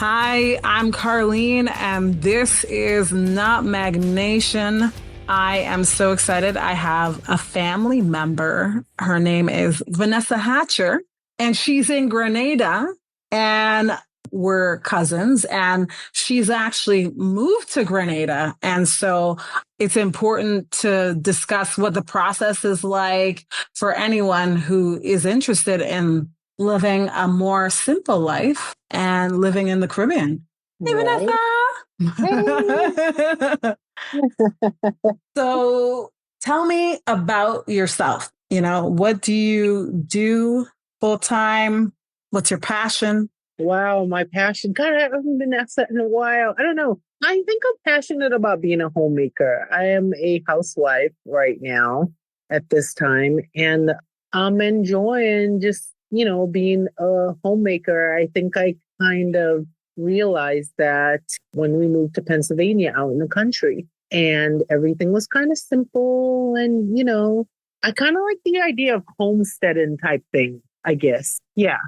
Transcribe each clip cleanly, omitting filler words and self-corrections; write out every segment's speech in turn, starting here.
Hi, I'm Carlene, and this is Nutmeg Nation. I am so excited. I have a family member. Her name is Vanessa Hatcher, and she's in Grenada, and we're cousins, and she's actually moved to Grenada. And so it's important to discuss what the process is like for anyone who is interested in living a more simple life and living in the Caribbean. Hey, Vanessa. So tell me about yourself. You know, what do you do full time? What's your passion? Wow, my passion. God, I haven't been asked that in a while. I don't know. I think I'm passionate about being a homemaker. I am a housewife right now at this time, and I'm enjoying just, being a homemaker. I think I kind of realized that when we moved to Pennsylvania out in the country, and everything was kind of simple. And, I kind of like the idea of homesteading type thing, I guess. Yeah,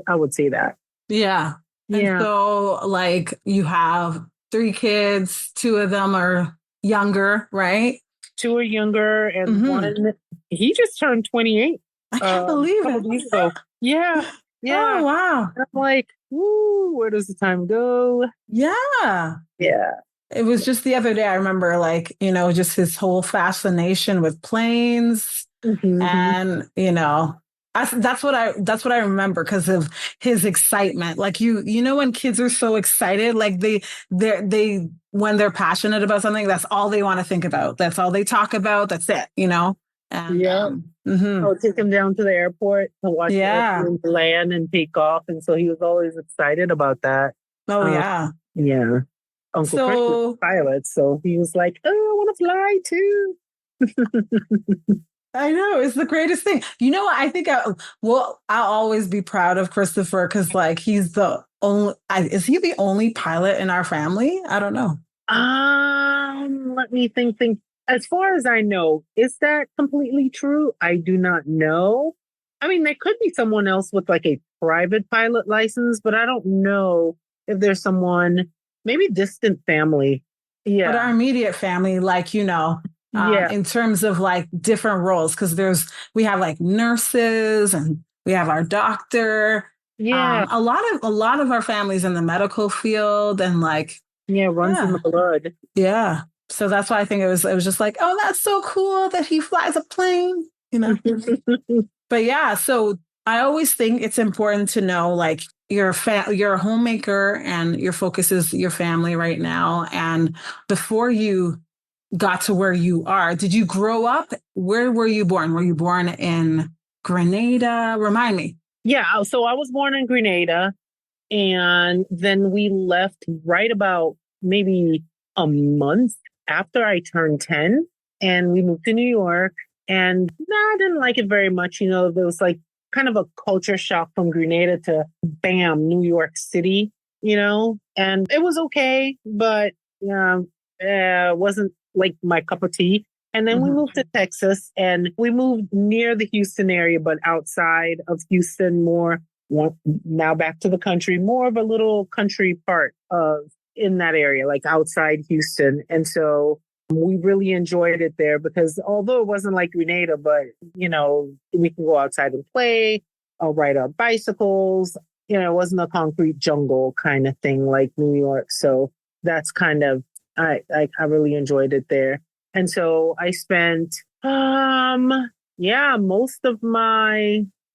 I would say that. Yeah. And so like you have 3 kids, 2 of them are younger, right? 2 are younger and one, he just turned 28. I can't believe it. So, yeah. Oh, wow. I'm like, woo, where does the time go? Yeah. Yeah. It was just the other day. I remember just his whole fascination with planes and, that's what I remember because of his excitement. Like when kids are so excited, like they when they're passionate about something, that's all they want to think about. That's all they talk about. That's it, And, I'll take him down to the airport to watch the land and take off. And so he was always excited about that. Oh, yeah. Yeah. Uncle Chris was a pilot, so he was like, oh, I want to fly too. I know, it's the greatest thing. I think I'll always be proud of Christopher because he's the only, is he the only pilot in our family? I don't know. Let me think. As far as I know, is that completely true? I do not know. I mean, there could be someone else with a private pilot license, but I don't know if there's someone, maybe distant family. Yeah. But our immediate family, in terms of different roles, because we have nurses and we have our doctor. Yeah. A lot of our families in the medical field and runs in the blood. Yeah. So that's why I think it was just oh, that's so cool that he flies a plane, But yeah, so I always think it's important to know you're a homemaker and your focus is your family right now. And before you got to where you are, did you grow up? Where were you born? Were you born in Grenada? Remind me. Yeah, so I was born in Grenada, and then we left right about maybe a month after I turned 10, and we moved to New York. And I didn't like it very much. There was kind of a culture shock from Grenada to bam, New York City, and it was okay, but it wasn't my cup of tea. And then we moved to Texas, and we moved near the Houston area, but outside of Houston now back to the country, more of a little country part in that area, outside Houston. And so we really enjoyed it there because although it wasn't like Grenada, but, we can go outside and play, ride our bicycles. It wasn't a concrete jungle kind of thing like New York. So that's kind of, I really enjoyed it there. And so I spent, most of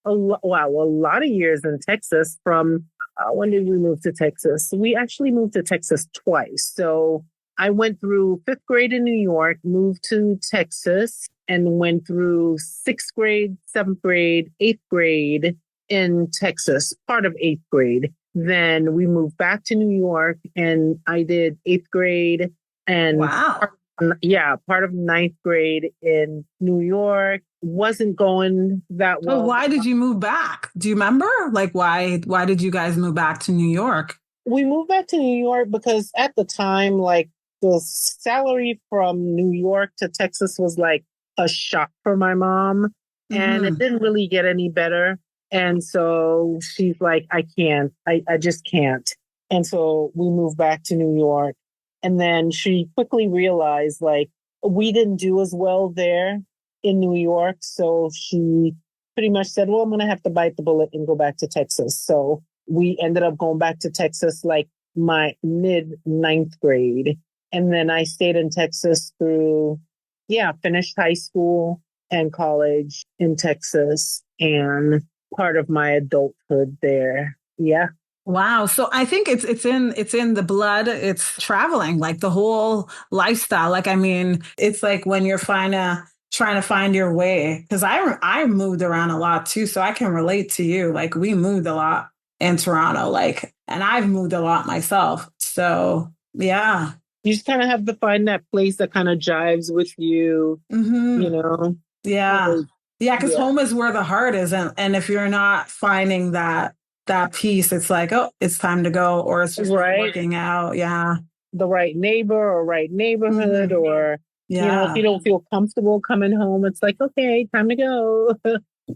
a lot of years in Texas from, when did we move to Texas? We actually moved to Texas twice. So I went through 5th grade in New York, moved to Texas, and went through 6th grade, 7th grade, 8th grade in Texas, part of 8th grade. Then we moved back to New York, and I did 8th grade and part of 9th grade in New York. Wasn't going that well. So why did you move back? Do you remember? Why did you guys move back to New York? We moved back to New York because at the time, the salary from New York to Texas was a shock for my mom. And it didn't really get any better. And so she's like, I just can't. And so we moved back to New York. And then she quickly realized like we didn't do as well there in New York. So she pretty much said, well, I'm going to have to bite the bullet and go back to Texas. So we ended up going back to Texas like my mid ninth grade. And then I stayed in Texas through, finished high school and college in Texas and part of my adulthood there. Yeah. Wow. So I think it's in the blood. It's traveling, like the whole lifestyle. Like, I mean, it's like when you're trying to find your way. Because I moved around a lot too, so I can relate to you. Like we moved a lot in Toronto, like, and I've moved a lot myself. So yeah. You just kind of have to find that place that kind of jives with you, Mm-hmm. you know? Yeah. Yeah. Because Yeah. home is where the heart is. And if you're not finding that piece, it's like, oh, it's time to go, or it's just not Right. working out. Yeah. The right neighbor or right neighborhood, or, if you don't feel comfortable coming home, it's like, okay, time to go.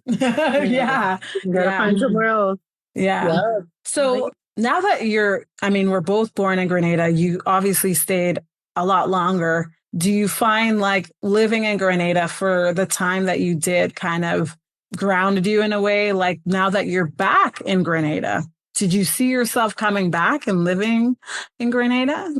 Yeah. You gotta find somewhere else. Yeah. So now that we're both born in Grenada, you obviously stayed a lot longer. Do you find like living in Grenada for the time that you did kind of grounded you in a way? Like now that you're back in Grenada, did you see yourself coming back and living in Grenada?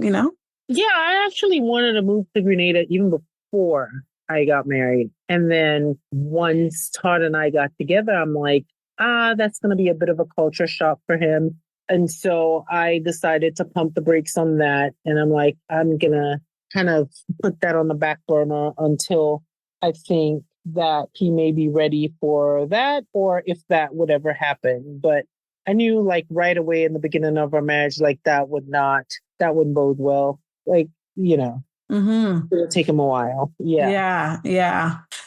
Yeah, I actually wanted to move to Grenada even before I got married. And then once Todd and I got together, I'm like, that's going to be a bit of a culture shock for him. And so I decided to pump the brakes on that. And I'm like, I'm going to kind of put that on the back burner until I think that he may be ready for that, or if that would ever happen. But I knew like right away in the beginning of our marriage, like that wouldn't bode well. Like, Mm-hmm. it'll take him a while. Yeah.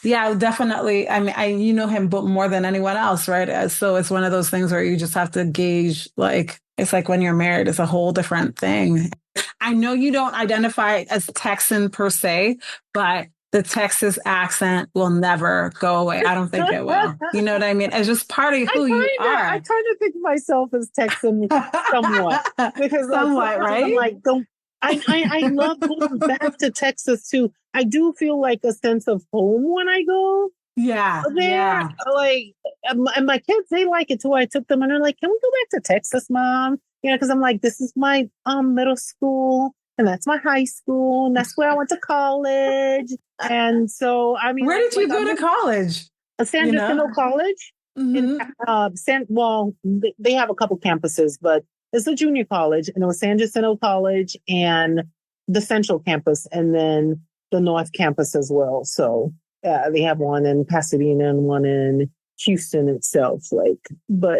Yeah, definitely. I mean, you know him but more than anyone else, right? So it's one of those things where you just have to gauge, like, it's like when you're married, it's a whole different thing. I know you don't identify as Texan per se, but the Texas accent will never go away. I don't think it will. You know what I mean? It's just part of who you are. I kind of think of myself as Texan somewhat. Because somewhat, right? I'm like, I love going back to Texas too. I do feel like a sense of home when I go there. Yeah. Like, and my kids, they like it too. I took them and they're like, can we go back to Texas, Mom? Because I'm like, this is my middle school and that's my high school and that's where I went to college. And so, I mean, where did you go to college? San Jacinto College. Mm-hmm. They have a couple campuses, but it's a junior college, and it was San Jacinto College and the Central Campus, and then the North Campus as well. So they have one in Pasadena and one in Houston itself.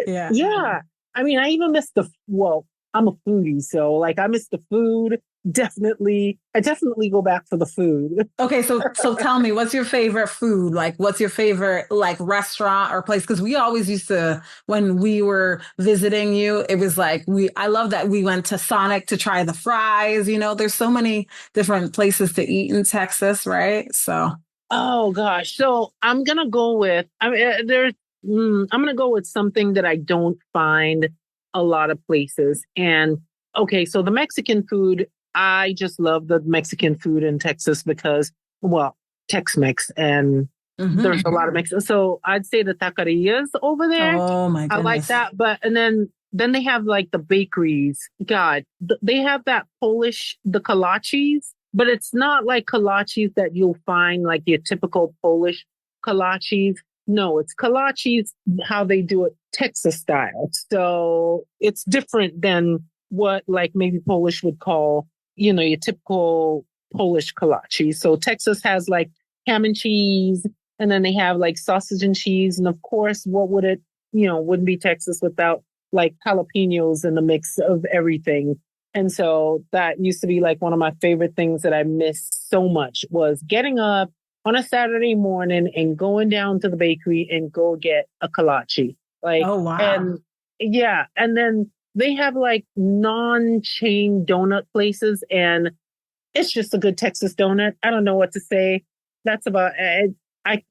Yeah. I mean, I even missed I'm a foodie, so like I miss the food. I definitely go back for the food. Okay, so tell me, what's your favorite food? Like, what's your favorite like restaurant or place? Because we always used to, when we were visiting you, it was like I love that we went to Sonic to try the fries. There's so many different places to eat in Texas, right? So, oh gosh, so I'm gonna go with I'm gonna go with something that I don't find a lot of places. And okay, so the Mexican food. I just love the Mexican food in Texas because, Tex-Mex, and there's a lot of Mexican. So I'd say the taquerias over there. Oh my goodness. I like that. But, and then they have like the bakeries. God, they have that the kolaches, but it's not like kolaches that you'll find like your typical Polish kolaches. No, it's kolaches, how they do it Texas style. So it's different than what like maybe Polish would call, your typical Polish kolache. So Texas has like ham and cheese, and then they have like sausage and cheese. And of course, wouldn't be Texas without like jalapenos in the mix of everything. And so that used to be like one of my favorite things that I missed so much was getting up on a Saturday morning and going down to the bakery and go get a kolache. Like, oh wow. And then they have like non-chain donut places, and it's just a good Texas donut. I don't know what to say. That's about it. I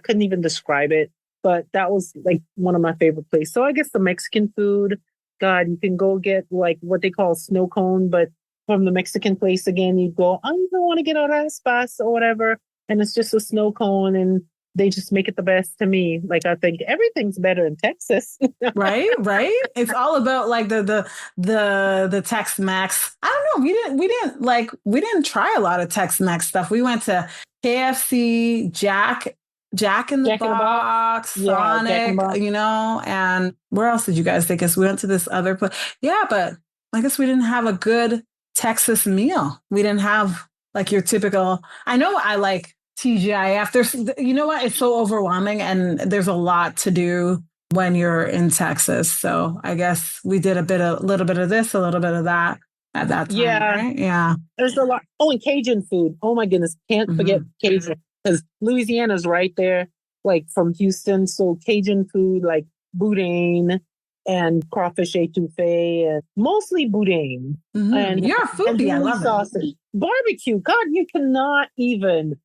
couldn't even describe it, but that was like one of my favorite places. So I guess the Mexican food God, you can go get like what they call snow cone, but from the Mexican place again, you go, I don't want to get raspas or whatever. And it's just a snow cone and they just make it the best to me. Like I think everything's better in Texas. Right, right. It's all about like the Tex-Mex. I don't know. We didn't try a lot of Tex-Mex stuff. We went to KFC, Jack in the Box, Sonic, and where else did you guys take us? We went to this other place. Yeah, but I guess we didn't have a good Texas meal. We didn't have like your typical, I know I like TGIF. You know what? It's so overwhelming and there's a lot to do when you're in Texas. So I guess we did a little bit of this, a little bit of that at that time. Yeah. Right? Yeah. There's a lot. Oh, and Cajun food. Oh my goodness. Can't forget Cajun because Louisiana's right there, like from Houston. So Cajun food, like boudin and crawfish étouffée, and mostly boudin. And you're a foodie. I love sausage. It. Barbecue. God, you cannot even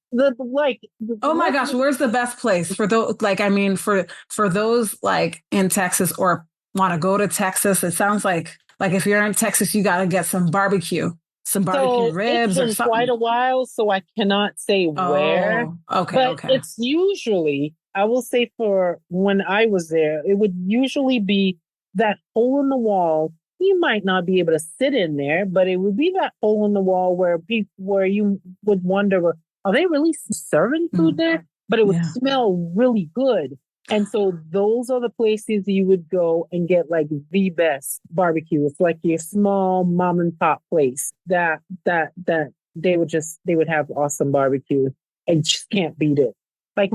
oh my gosh, where's the best place for those? Like, I mean, for those like in Texas or want to go to Texas, it sounds like if you're in Texas, you got to get some barbecue ribs or something. Quite a while, so I cannot say where. Okay, but it's usually, I will say, for when I was there, it would usually be that hole in the wall. You might not be able to sit in there, but it would be that hole in the wall where you would wonder, are they really serving food there? But it would smell really good. And so those are the places you would go and get like the best barbecue. It's like your small mom and pop place that they would have awesome barbecue and just can't beat it. Like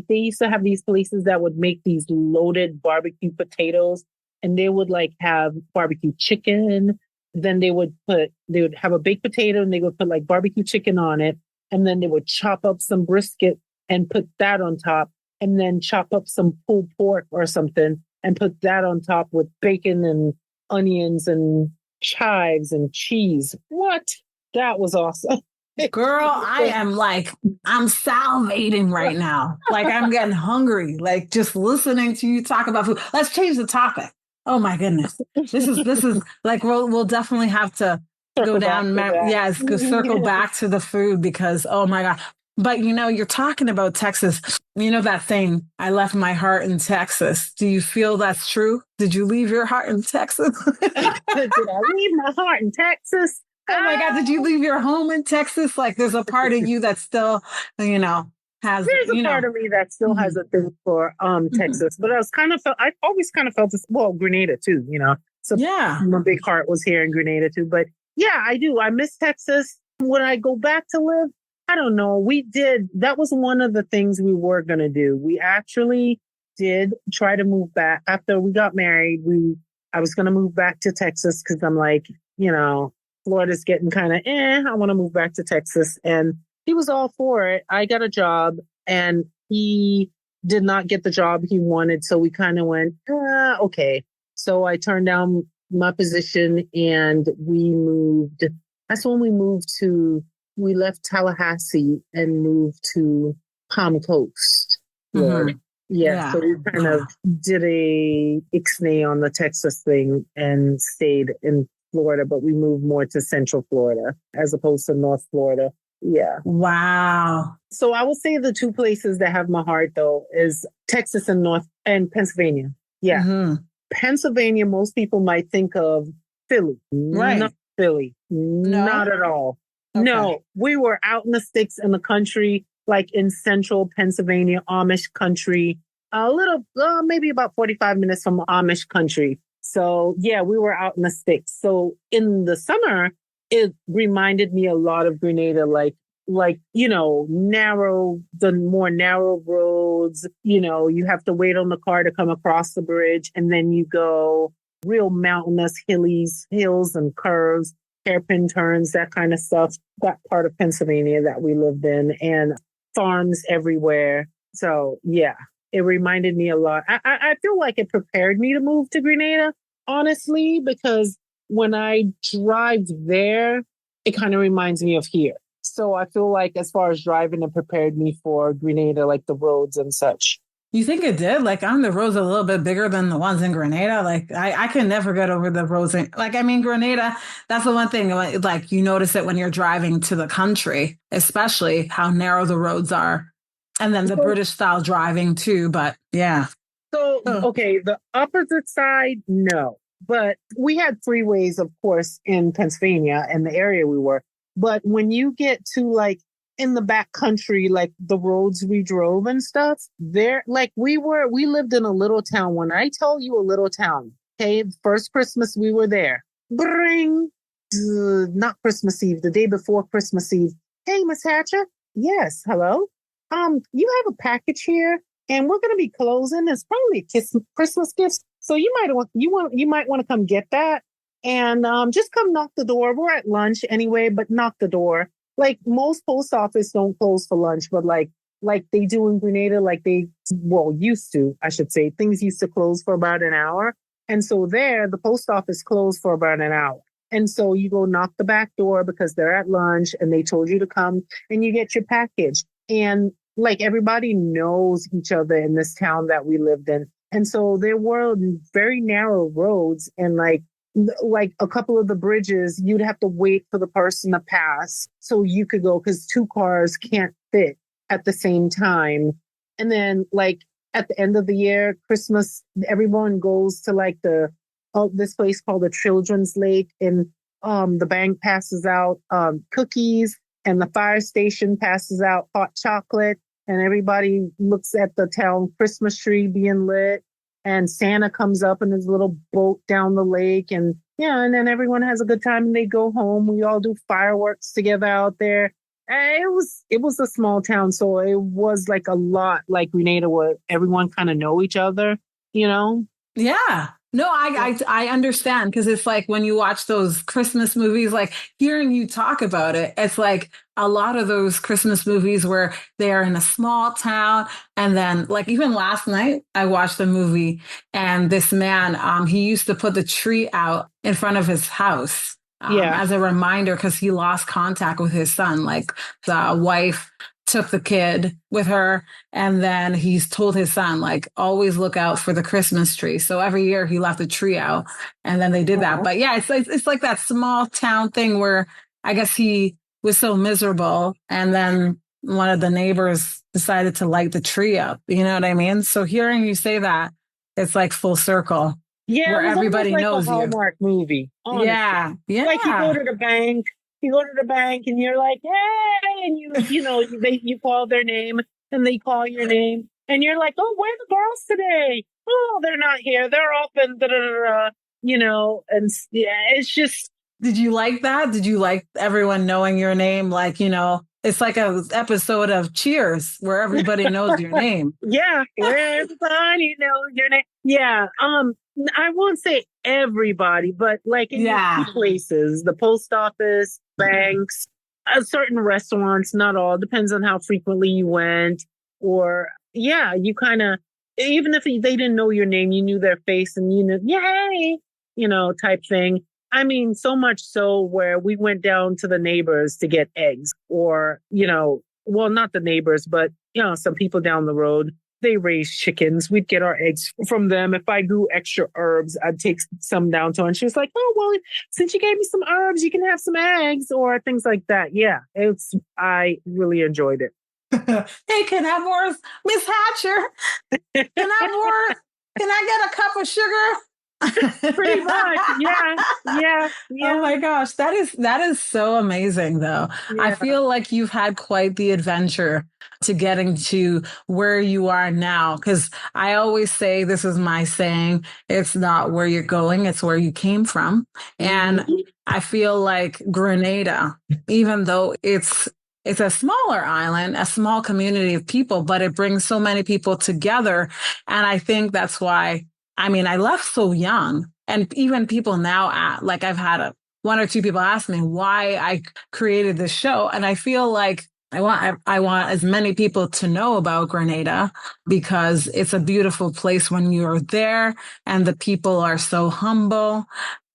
they used to have these places that would make these loaded barbecue potatoes, and they would like have barbecue chicken. Then they would have a baked potato and they would put like barbecue chicken on it. And then they would chop up some brisket and put that on top, and then chop up some pulled pork or something and put that on top with bacon and onions and chives and cheese. What? That was awesome. Girl, I'm salivating right now. Like I'm getting hungry, like just listening to you talk about food. Let's change the topic. Oh my goodness. This is like, we'll definitely have to go down. Circle back to the food because, oh my God. But you're talking about Texas. You know that thing, I left my heart in Texas. Do you feel that's true? Did you leave your heart in Texas? Did I leave my heart in Texas? Oh my God, did you leave your home in Texas? Like there's a part of you that still, has. There's a part of me that still has a thing for Texas. But I always kind of felt this, well, Grenada too, So my big heart was here in Grenada too. But yeah, I do. I miss Texas. When I go back to live, I don't know. That was one of the things we were going to do. We actually did try to move back after we got married. I was going to move back to Texas because I'm like, Florida's getting kind of, I want to move back to Texas. And he was all for it. I got a job and he did not get the job he wanted. So we kind of went, okay. So I turned down my position and we moved. That's when we left Tallahassee and moved to Palm Coast. Mm-hmm. Yeah. So we kind of did a ixnay on the Texas thing and stayed in Florida, but we moved more to Central Florida as opposed to North Florida. Yeah. Wow. So I will say the two places that have my heart though is Texas and Pennsylvania. Yeah. Mm-hmm. Pennsylvania, most people might think of Philly. Right. Not Philly. No. Not at all. Okay. No, we were out in the sticks in the country, like in central Pennsylvania, Amish country, a little, maybe about 45 minutes from Amish country. So yeah, we were out in the sticks. So in the summer, it reminded me a lot of Grenada, like, the more narrow roads, you have to wait on the car to come across the bridge. And then you go real mountainous hills and curves, hairpin turns, that kind of stuff. That part of Pennsylvania that we lived in, and farms everywhere. So yeah, it reminded me a lot. I feel like it prepared me to move to Grenada, honestly, because when I drive there, it kind of reminds me of here. So I feel like as far as driving, it prepared me for Grenada, like the roads and such. You think it did? Like, I'm the roads a little bit bigger than the ones in Grenada. Like, I can never get over the roads. Like, I mean, Grenada, that's the one thing, like, you notice it when you're driving to the country, especially how narrow the roads are. And then the British style driving too. But yeah. So, okay, the opposite side, no. But we had freeways, of course, in Pennsylvania and the area we were. But when you get to like in the back country, like the roads we drove and stuff, there, like we lived in a little town. When I tell you a little town, okay, first Christmas we were there. Bring, not Christmas Eve, the day before Christmas Eve. Hey, Miss Hatcher. Yes, hello. You have a package here, and we're going to be closing. It's probably a Christmas gift, so you might want to come get that, and just come knock the door. We're at lunch anyway, but knock the door. Like most post office don't close for lunch, but like they do in Grenada, used to, I should say, things used to close for about an hour, and so there the post office closed for about an hour. And so you go knock the back door because they're at lunch and they told you to come and you get your package. And like everybody knows each other in this town that we lived in. And so there were very narrow roads and like a couple of the bridges, you'd have to wait for the person to pass so you could go because two cars can't fit at the same time. And then like at the end of the year, Christmas, everyone goes to like this place called the Children's Lake, and the bank passes out cookies, and the fire station passes out hot chocolate, and everybody looks at the town Christmas tree being lit, and Santa comes up in his little boat down the lake, and and then everyone has a good time and they go home. We all do fireworks together out there. And it was a small town, so it was like a lot like Grenada where everyone kind of know each other, you know? Yeah. No, I understand because it's like when you watch those Christmas movies, like hearing you talk about it, it's like a lot of those Christmas movies where they are in a small town. And then like even last night, I watched a movie and this man, he used to put the tree out in front of his house as a reminder because he lost contact with his son. Like the wife took the kid with her, and then he's told his son, like, always look out for the Christmas tree. So every year he left a tree out, and then they did that. But yeah, it's like that small town thing where I guess he was so miserable, and then one of the neighbors decided to light the tree up. You know what I mean? So hearing you say that, it's like full circle. Yeah, where everybody like knows a Hallmark movie. Honestly. Yeah, yeah. Like you go to the bank. You go to the bank and you're like, hey, and you call their name and they call your name and you're like, oh, where are the girls today? Oh, they're not here. They're off and and it's just. Did you like that? Did you like everyone knowing your name? Like, it's like an episode of Cheers where everybody knows your name. Yeah, where everybody knows your name. Yeah. I won't say everybody, but like in key places, the post office, banks, certain restaurants, not all, depends on how frequently you went. Or, you kind of, even if they didn't know your name, you knew their face and you knew, yay, type thing. I mean, so much so where we went down to the neighbors to get eggs or, well, not the neighbors, but, some people down the road. They raise chickens. We'd get our eggs from them. If I grew extra herbs, I'd take some down to her. And she was like, oh, well, since you gave me some herbs, you can have some eggs or things like that. Yeah, I really enjoyed it. Hey, can I have more, Miss Hatcher? Can I have more? Can I get a cup of sugar? Pretty much. Yeah. Oh my gosh. That is so amazing though. Yeah. I feel like you've had quite the adventure to getting to where you are now. Cause I always say, this is my saying, it's not where you're going, it's where you came from. And I feel like Grenada, even though it's a smaller island, a small community of people, but it brings so many people together. And I think that's why I left so young, and even people now, I've had one or two people ask me why I created this show. And I feel like I want as many people to know about Grenada because it's a beautiful place when you're there and the people are so humble.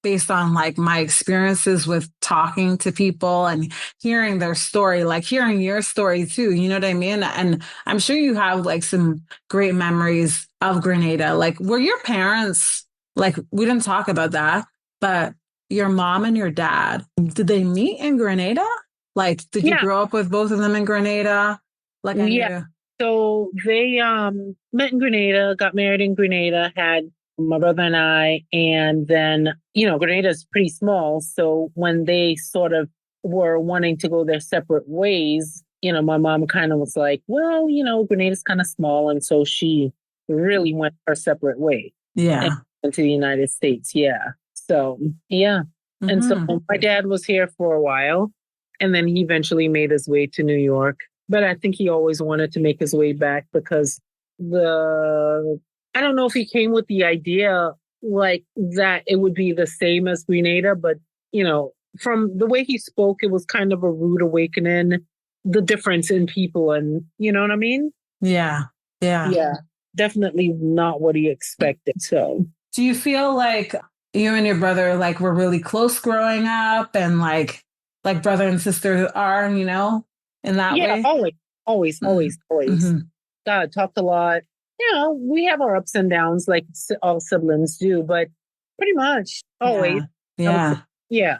based on like my experiences with talking to people and hearing their story, like hearing your story too. You know what I mean? And I'm sure you have like some great memories of Grenada. Like, were your parents, like, we didn't talk about that, but your mom and your dad, did they meet in Grenada? Like, did you Yeah. grow up with both of them in Grenada? Like, I Yeah. knew. So they met in Grenada, got married in Grenada, had my brother and I, and then, Grenada is pretty small. So when they sort of were wanting to go their separate ways, my mom kind of was like, well, Grenada's kind of small. And so she really went her separate way. Yeah. Into the United States. Yeah. So, yeah. And so my dad was here for a while, and then he eventually made his way to New York. But I think he always wanted to make his way back because I don't know if he came with the idea like that it would be the same as Grenada, but, from the way he spoke, it was kind of a rude awakening, the difference in people, and you know what I mean? Yeah. Yeah. Yeah. Definitely not what he expected. So do you feel like you and your brother like were really close growing up and like brother and sister are, in that way? Always. Mm-hmm. God, talked a lot. We have our ups and downs like all siblings do, but pretty much always. Yeah. Yeah.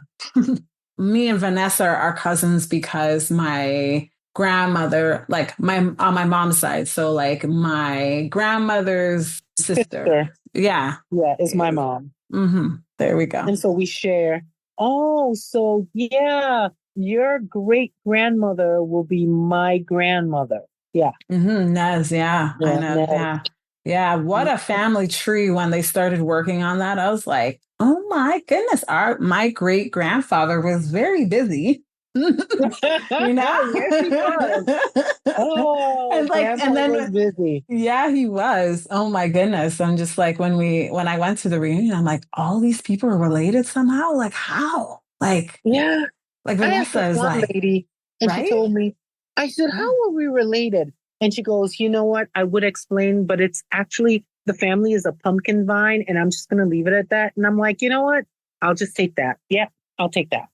Me and Vanessa are cousins because my grandmother, like on my mom's side, so like my grandmother's sister. Yeah. Yeah, is my mom. Mm-hmm. There we go. And so we share. Oh, so yeah, your great grandmother will be my grandmother. Yeah. Mm-hmm. Nez, yeah. I know. Nez. Yeah. Yeah. What a family tree when they started working on that. I was like, oh my goodness. My great grandfather was very busy. Yes, he was. Oh, and then was busy. Yeah, he was. Oh my goodness. I'm just like when I went to the reunion, I'm like, all these people are related somehow. Like how? Like, yeah. Like Vanessa is one like lady, and right? She told me, I said, how are we related? And she goes, you know what? I would explain, but it's actually the family is a pumpkin vine, and I'm just going to leave it at that. And I'm like, you know what? I'll just take that. Yeah, I'll take that.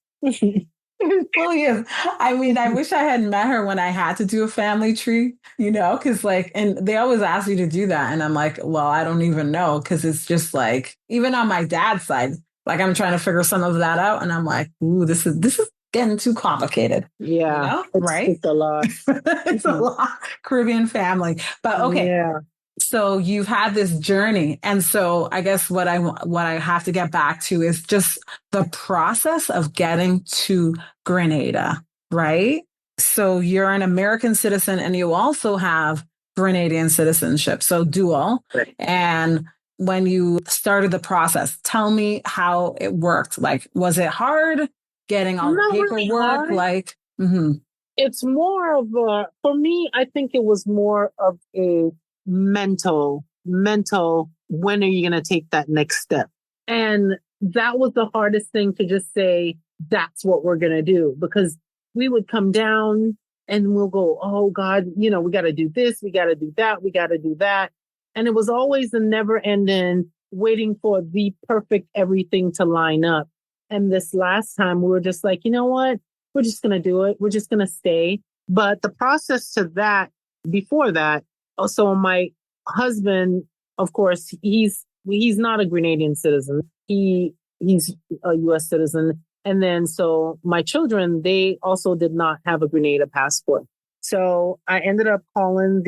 It really is. I mean, I wish I had met her when I had to do a family tree, because and they always ask you to do that. And I'm like, well, I don't even know, because it's just like, even on my dad's side, like I'm trying to figure some of that out. And I'm like, ooh, this is getting too complicated. Yeah. Right? It's a lot. It's a lot. Caribbean family. But okay. Yeah. So you've had this journey. And so I guess what I have to get back to is just the process of getting to Grenada, right? So you're an American citizen and you also have Grenadian citizenship, so dual. Right. And when you started the process, tell me how it worked. Like, was it hard getting all the paperwork? Really It's more of for me, I think it was more of a mental, when are you going to take that next step? And that was the hardest thing, to just say, that's what we're going to do, because we would come down and we'll go, oh God, we got to do this. We got to do that. We got to do that. And it was always a never ending waiting for the perfect everything to line up. And this last time we were just like, you know what? We're just going to do it. We're just going to stay. But the process to that, before that, so my husband, of course, he's not a Grenadian citizen. He's a U.S. citizen. And then so my children, they also did not have a Grenada passport. So I ended up calling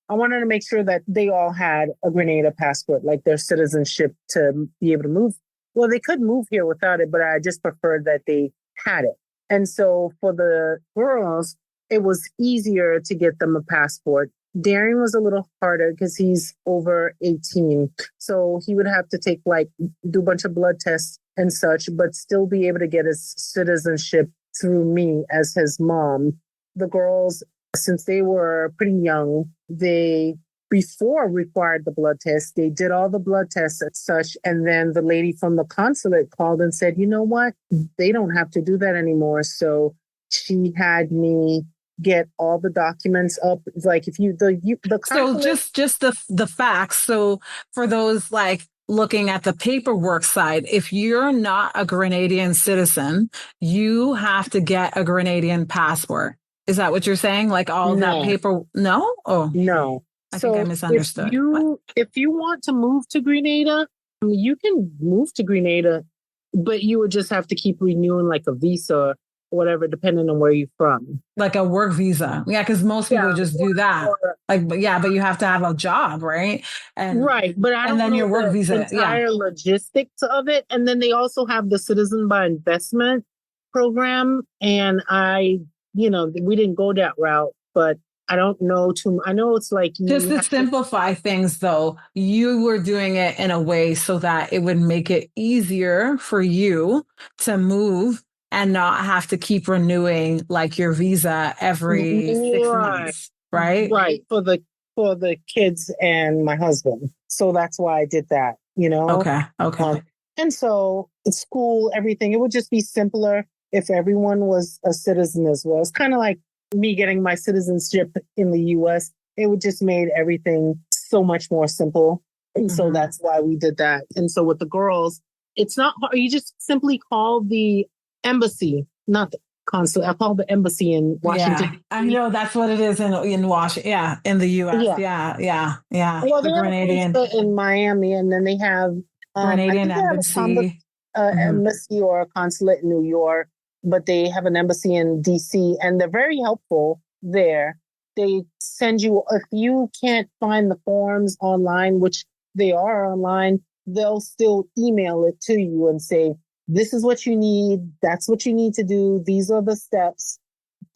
I wanted to make sure that they all had a Grenada passport, like their citizenship, to be able to move. Well, they could move here without it, but I just preferred that they had it. And so for the girls, it was easier to get them a passport. Darian was a little harder because he's over 18. So he would have to do a bunch of blood tests and such, but still be able to get his citizenship through me as his mom. The girls, since they were pretty young, they before required the blood test. They did all the blood tests and such. And then the lady from the consulate called and said, you know what? They don't have to do that anymore. So she had me get all the documents up. Like if you, the consulate. So just the facts. So for those looking at the paperwork side, if you're not a Grenadian citizen, you have to get a Grenadian passport. Is that what you're saying? Like all that No, paper? No? Oh, no. I think I So misunderstood. What? if you want to move to Grenada, you can move to Grenada, but you would just have to keep renewing like a visa or whatever, depending on where you're from. Like a work visa. Yeah, because most people just do that. Like, but you have to have a job, right? And right. But I and don't then know your work the visa. Yeah. entire logistics of it. And then they also have the Citizen by Investment program. And we didn't go that route, but I don't know too. I know it's like Just to simplify things, though, you were doing it in a way so that it would make it easier for you to move and not have to keep renewing like your visa every 6 months, right? Right. For the kids and my husband. So that's why I did that, Okay. And so school, everything, it would just be simpler if everyone was a citizen as well. It's kind of like me getting my citizenship in the US. It would just made everything so much more simple. And so that's why we did that. And so with the girls, it's not hard. You just simply call the embassy, not the consulate. I call the embassy in Washington. Yeah, I know that's what it is in Washington. Yeah, in the US. Yeah. Well, The they have Grenadian in Miami, and then they have Grenadian embassy. Embassy or a consulate in New York, but they have an embassy in DC, and they're very helpful there. They send you, if you can't find the forms online, which they are online, they'll still email it to you and say, this is what you need. That's what you need to do. These are the steps.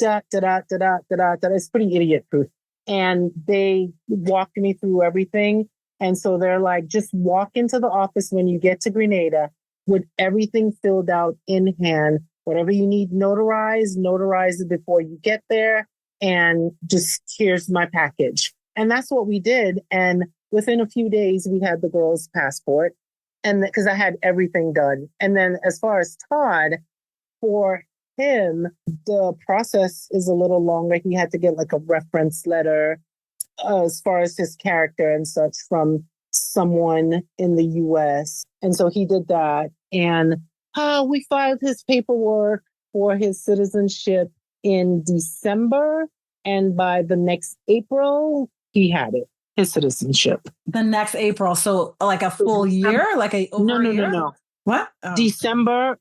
It's pretty idiot proof. And they walked me through everything. And so they're like, just walk into the office when you get to Grenada with everything filled out in hand. Whatever you need notarize it before you get there. And just here's my package. And that's what we did. And within a few days, we had the girl's passport. And because I had everything done. And then as far as Todd, for him, the process is a little longer. He had to get like a reference letter as far as his character and such from someone in the US. And so he did that. And we filed his paperwork for his citizenship in December. And by the next April, he had it. His citizenship. The next April. So like a full year? Like a over a year? No. What? Oh. December.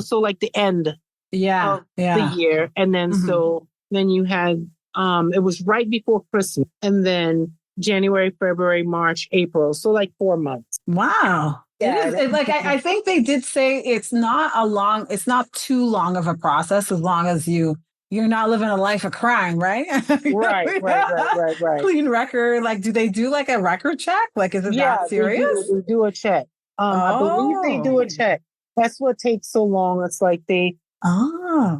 So like the end of the year. And then so then you had it was right before Christmas. And then January, February, March, April. So like 4 months. Wow. Yeah. I think they did say it's not too long of a process as long as you're not living a life of crime, right? Right. Clean record. Like, do they do like a record check? Like, is it that serious? They do a check. I believe they do a check. That's what takes so long. It's like they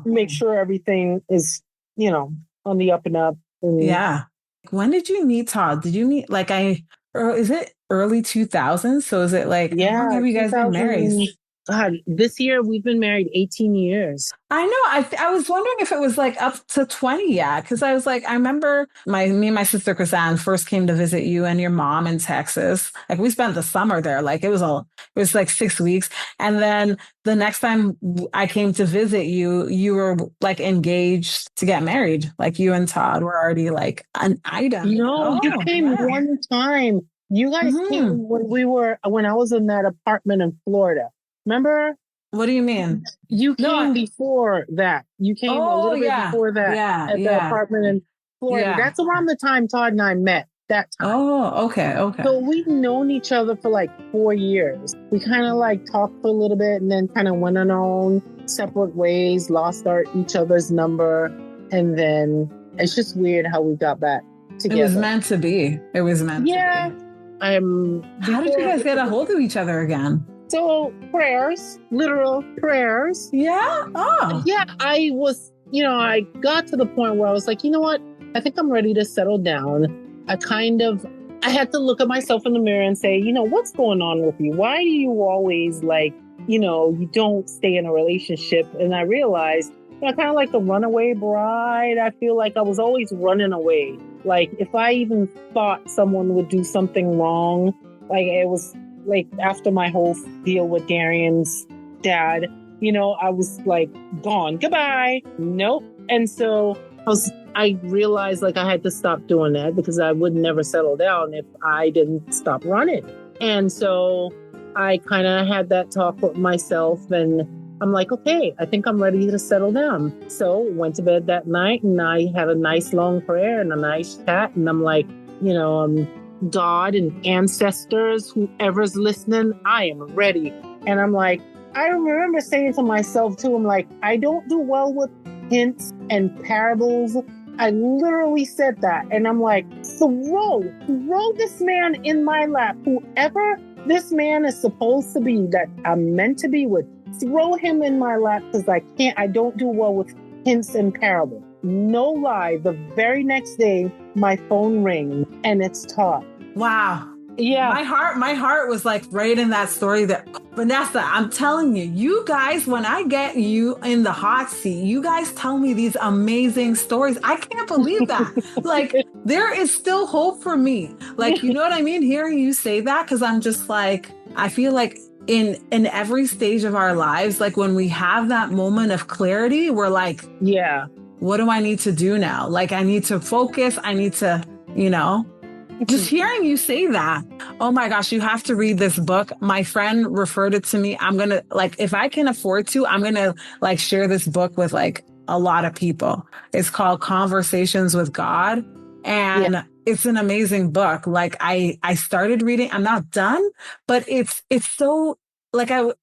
make sure everything is, on the up and up. Yeah. When did you meet Todd? Did you meet is it early 2000s? So is it like, how long have you guys been married? God, this year we've been married 18 years. I know. I was wondering if it was like up to 20 yet. Because I was like, I remember me and my sister Chrisanne first came to visit you and your mom in Texas. Like we spent the summer there. Like it was like 6 weeks. And then the next time I came to visit you, you were like engaged to get married. Like you and Todd were already like an item. No, you came one time. You guys came when I was in that apartment in Florida. Remember? What do you mean? You came before that. You came a little bit before that at the apartment in Florida. Yeah. That's around the time Todd and I met that time. Oh, okay. So we've known each other for like 4 years. We kind of like talked for a little bit and then kind of went on our own separate ways, lost each other's number. And then it's just weird how we got back together. It was meant to be. How did you guys get a hold of each other again? So prayers, literal prayers. Yeah. Oh. Yeah. I was, I got to the point where I was like, you know what? I think I'm ready to settle down. I had to look at myself in the mirror and say, what's going on with you? Why do you always you don't stay in a relationship? And I realized I kind of like the runaway bride. I feel like I was always running away. Like if I even thought someone would do something wrong, like it was like after my whole deal with Darian's dad, I was like gone. Goodbye. Nope. And so I realized like I had to stop doing that because I would never settle down if I didn't stop running. And so I kind of had that talk with myself and I'm like, okay, I think I'm ready to settle down. So went to bed that night and I had a nice long prayer and a nice chat. And I'm like, God and ancestors, whoever's listening, I am ready. And I'm like, I remember saying to myself too, I'm like, I don't do well with hints and parables. I literally said that. And I'm like, throw this man in my lap. Whoever this man is supposed to be that I'm meant to be with, throw him in my lap because I don't do well with hints and parables. No lie, the very next day, my phone rings and it's Todd. Wow. Yeah. My heart was like right in that story that Vanessa, I'm telling you guys, when I get you in the hot seat, you guys tell me these amazing stories. I can't believe that. Like there is still hope for me. Like, you know what I mean? Hearing you say that, because I'm just like, I feel like in every stage of our lives, like when we have that moment of clarity, we're like, yeah, what do I need to do now? Like I need to focus. I need to, just hearing you say that. Oh my gosh, you have to read this book. My friend referred it to me. I'm going to if I can afford to, I'm going to share this book with a lot of people. It's called Conversations with God. And it's an amazing book. Like I started reading, I'm not done, but it's so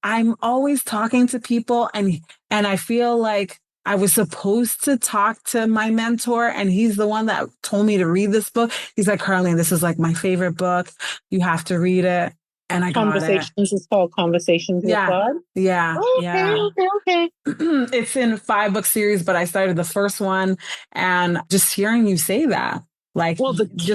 I'm always talking to people and I feel like I was supposed to talk to my mentor and he's the one that told me to read this book. He's like, Carlene, this is my favorite book. You have to read it. And I got it. It's called Conversations with God? Yeah. Okay. It's in 5-book series, but I started the first one and just hearing you say that,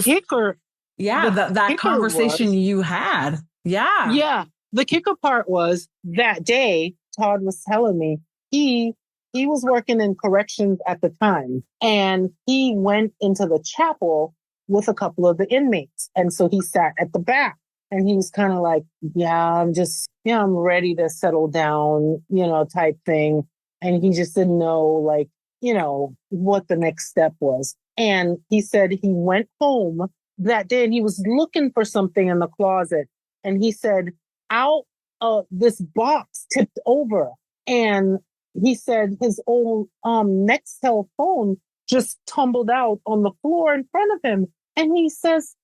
kicker. Yeah. That conversation you had. Yeah. Yeah. The kicker part was that day, Todd was telling me he was working in corrections at the time and he went into the chapel with a couple of the inmates. And so he sat at the back and he was kind of like, I'm ready to settle down, type thing. And he just didn't know what the next step was. And he said he went home that day and he was looking for something in the closet. And he said, this box tipped over and he said his old Nextel phone just tumbled out on the floor in front of him. And he says,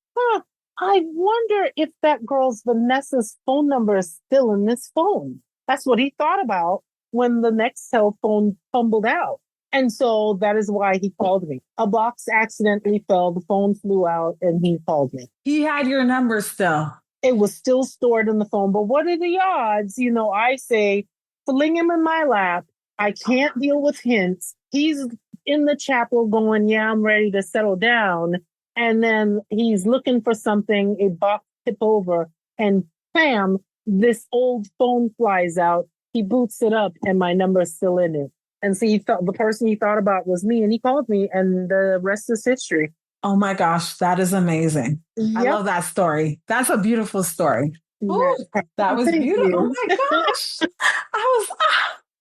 I wonder if that girl's Vanessa's phone number is still in this phone. That's what he thought about when the Nextel phone tumbled out. And so that is why he called me. A box accidentally fell, the phone flew out, and he called me. He had your number still. It was still stored in the phone. But what are the odds? I say, fling him in my lap. I can't deal with hints. He's in the chapel going, I'm ready to settle down. And then he's looking for something, a box tip over, and bam, this old phone flies out. He boots it up and my number's still in it. And so the person he thought about was me and he called me and the rest is history. Oh my gosh, that is amazing. Yep. I love that story. That's a beautiful story. Ooh, that was beautiful. You. Oh my gosh.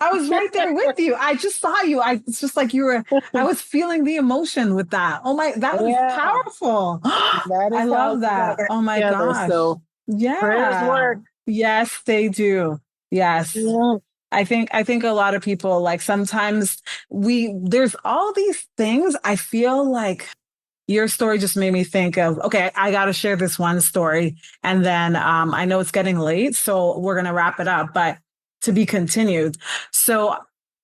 I was right there with you. I just saw you. It's just like I was feeling the emotion with that. Oh my, that was powerful. I love that. Oh my gosh. So prayers work. Yes, they do. Yes. Yeah. I think a lot of people sometimes there's all these things. I feel like your story just made me think of, okay, I got to share this one story. And then I know it's getting late, so we're going to wrap it up. But to be continued. So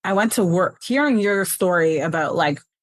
I went to work hearing your story about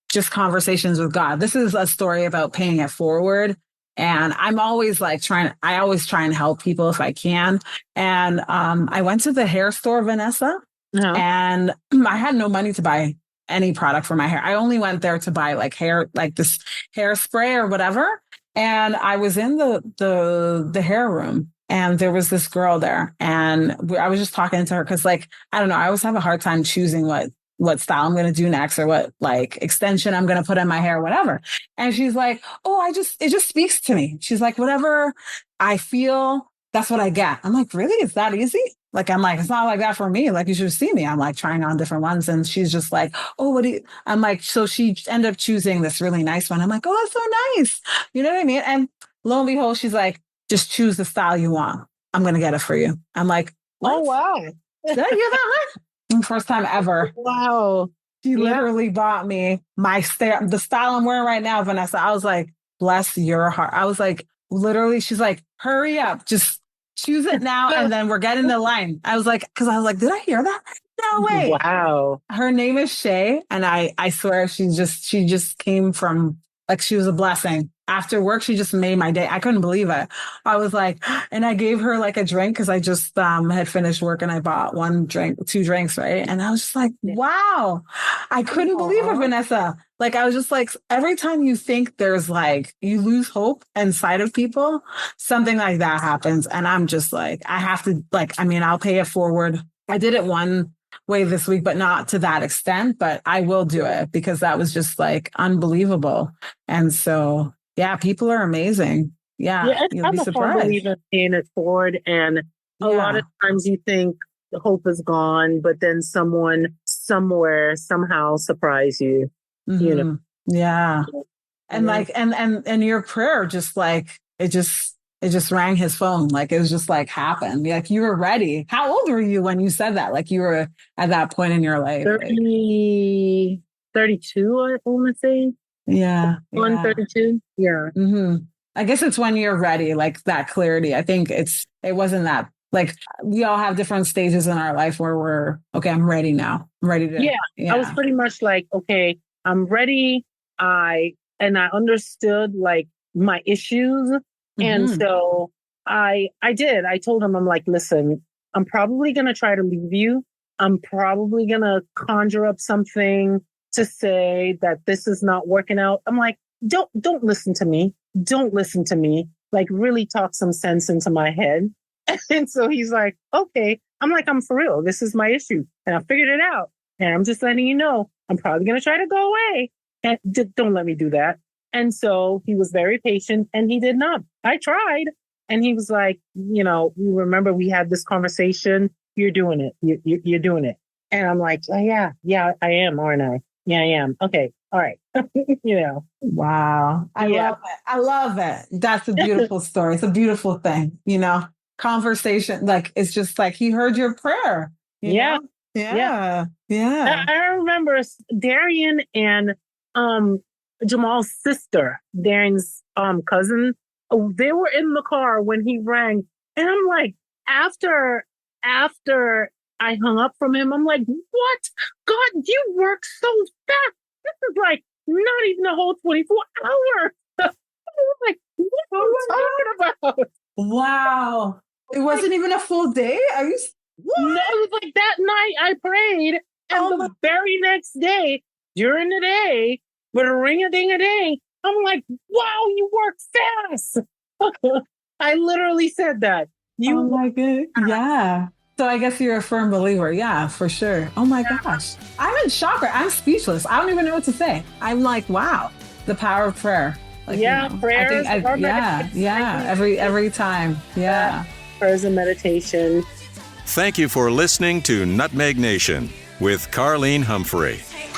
just conversations with God. This is a story about paying it forward. And I'm always I always try and help people if I can. And I went to the hair store, Vanessa, and I had no money to buy any product for my hair. I only went there to buy hair, this hairspray or whatever. And I was in the hair room. And there was this girl there and I was just talking to her because I don't know, I always have a hard time choosing what style I'm going to do next or what extension I'm going to put in my hair, whatever. And she's like, oh, it just speaks to me. She's like, whatever I feel that's what I get. I'm like, really? It's that easy? Like, I'm like, it's not like that for me. Like, you should see me. I'm like trying on different ones. And she's just like, oh, what do you, I'm like, so she ended up choosing this really nice one. I'm like, oh, that's so nice. You know what I mean? And lo and behold, she's like, just choose the style you want. I'm going to get it for you. I'm like, what? Oh, wow. Did I hear that? First time ever. Wow. She literally bought me the style I'm wearing right now, Vanessa. I was like, bless your heart. I was like, literally, she's like, hurry up, just choose it now. And then we're getting the line. I was like, did I hear that? No way. Wow. Her name is Shay. And I swear she just came from, like, she was a blessing. After work, she just made my day. I couldn't believe it. I was like, and I gave her like a drink because I just had finished work and I bought two drinks, right? And I was just like, wow, I couldn't believe it, Vanessa. Like, I was just like, every time you think there's like, you lose hope inside of people, something like that happens. And I'm just like, I have to I'll pay it forward. I did it one way this week, but not to that extent, but I will do it because that was just like unbelievable. And so, yeah, people are amazing. Yeah, you'll be surprised. I'm even paying it forward. And a lot of times you think the hope is gone, but then someone somewhere somehow surprise you. Mm-hmm. You know? Yeah. And like and your prayer just like it just rang his phone. Like it was just like happened. Like you were ready. How old were you when you said that? Like you were at that point in your life? 32, I want to say. Yeah. 132. Yeah. Mm-hmm. I guess it's when you're ready, like that clarity. I think it wasn't that, like we all have different stages in our life where we're, okay, I'm ready now. I'm ready to. Yeah. I was pretty much like, okay, I'm ready. I understood like my issues. Mm-hmm. And so I did. I told him, I'm like, listen, I'm probably going to try to leave you. I'm probably going to conjure up something to say that this is not working out. I'm like, don't listen to me. Don't listen to me. Like really talk some sense into my head. And so he's like, okay. I'm like, I'm for real. This is my issue. And I figured it out. And I'm just letting you know, I'm probably going to try to go away. And don't let me do that. And so he was very patient and he did not. I tried. And he was like, you remember we had this conversation. You're doing it. You're doing it. And I'm like, oh, yeah, I am, aren't I? Yeah, I am. Okay. All right. Wow. I love it. That's a beautiful story. It's a beautiful thing, conversation. Like, it's just like, he heard your prayer. You know? Yeah. I remember Darian and, Jamal's sister, Darian's, cousin, they were in the car when he rang. And I'm like, after I hung up from him, I'm like, what? God, you work so fast. This is like not even a whole 24 hours. I was like, what are you talking about? Wow. It wasn't even a full day? Are you? What? No, it was like that night I prayed. And the very next day, during the day, with a ring-a-ding-a-ding, I'm like, wow, you work fast. I literally said that. Oh my God. Yeah. So I guess you're a firm believer. Yeah, for sure. Oh my gosh. I'm in shock. I'm speechless. I don't even know what to say. I'm like, wow, the power of prayer. Like, prayers. Every time. Yeah. Prayers and meditation. Thank you for listening to Nutmeg Nation with Carleen Humphrey. Hey,